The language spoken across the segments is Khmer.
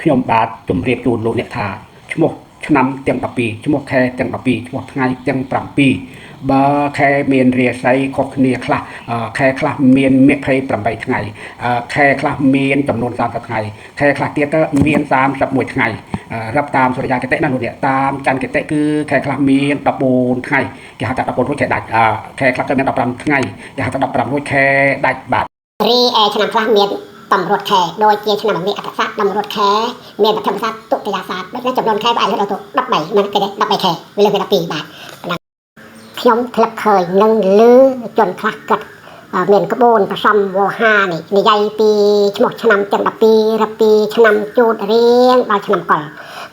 ខ្ញុំបាទជំរាបជូនលោកអ្នកថាឈ្មោះឆ្នាំទាំង12ឈ្មោះខែទាំង12ឈ្មោះថ្ងៃទាំង7បើខែមានរាសីខុសគ្នាខ្លះខែខ្លះមាន28ថ្ងៃខែខ្លះមានចំនួន30ថ្ងៃខែខ្លះទៀតទៅមាន31ថ្ងៃរាប់តាមសុរិយាគតិណាលោកអ្នកតាមច័ន្ទគតិគឺខែខ្លះមាន14ថ្ងៃគេហៅថា14រួចខែដាច់ខែខ្លះក៏មាន15ថ្ងៃគេហៅថា15រួចខែដាច់បាទរីឯឆ្នាំខ្លះមានតម្រួតខែដូចជាឆ្នាំអក្សរសាស្ត្រតម្រួតខែមានបឋមសាស្ត្រទុតិយសាស្ត្រដូចនេះចំនួនខែវាអាចលើសដល់13មិនគេទេ13ខែវាលើសពី12បាទខ្ញុំធ្លាប់ឃើញនឹងលឺជនខ្លះគិតមានក្បួនប្រសំវោហានេះនិយាយពីឈ្មោះឆ្នាំទាំង12រាប់ពីឆ្នាំជូតរៀងដល់ឆ្នាំកុល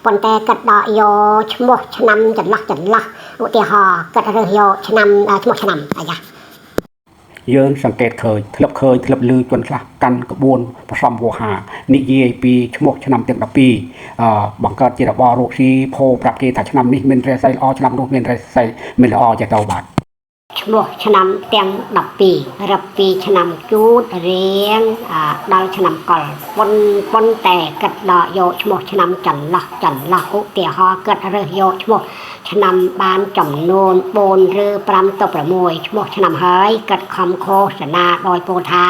ប៉ុន្តែគិតដកយកឈ្មោះឆ្នាំចន្លោះឧទាហរណ៍គិតរើសយកឆ្នាំឈ្មោះឆ្នាំអាយ៉ាយើងសង្កេតឃើញធ្លាប់ឮជនខ្លះកាន់ក្បួនប្រសំវោហានិយាយពីឈ្មោះឆ្នាំទាំង12បង្កើតជារបររកស៊ីផោប្រាប់គេថាឆ្នាំនេះមានរាសីល្អឆ្នាំនោះមានរាសីមិនល្អចេះទៅបាទឈ្មោះឆ្នាំទាំង12រាប់ពីឆ្នាំជូតរៀងដល់ឆ្នាំកុលប៉ុន្តែគិតដកយកឈ្មោះឆ្នាំចន្លោះឧទាហរណ៍គិតរើសយកឈ្មោះឆ្នាំបានចំនួន4ឬ5ទៅ6ឈ្មោះឆ្នាំហើយគិតខំឃោសនាដោយពោលថា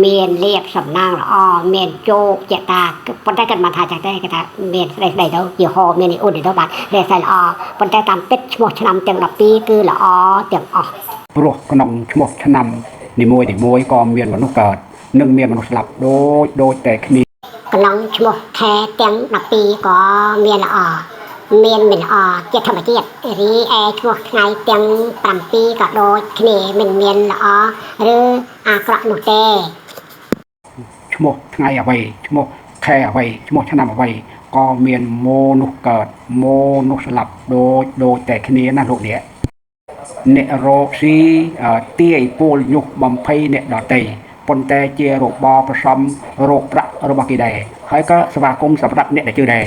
មានលៀបសំណាងល្អមានជោគជតាប៉ុន្តែគិតមកថាចាស់ទេគេថាមានស្ដីទៅយីហោមានឧត្តទៅបាទរាសីល្អប៉ុន្តែតាមពិតឈ្មោះឆ្នាំទាំង12គឺល្អទាំងអស់ព្រោះក្នុងឈ្មោះឆ្នាំនីមួយក៏មានមនុស្សកើតនិងមានមនុស្សស្លាប់ដូចតែគ្នាក្នុងឈ្មោះខែទាំង12ក៏មានល្អមានមិនល្អជាធម្មជាតិរីឯឈ្មោះថ្ងៃទាំង7ក៏ដូចគ្នាមិនមានល្អឬអាក្រក់នោះទេឈ្មោះថ្ងៃអ្វីឈ្មោះខែអ្វីឈ្មោះឆ្នាំអ្វីក៏មានមនុស្សកើតមនុស្សស្លាប់ដូចតែគ្នាណាលោកអ្នកអ្នករកស៊ីទាយពលញុះបំភ័យអ្នកដទៃប៉ុន្តែជារបបប្រសំរោគប្រាក់របស់គេដែរហើយក៏ស្វាគមន៍សម្រាប់អ្នកដែលជឿដែរ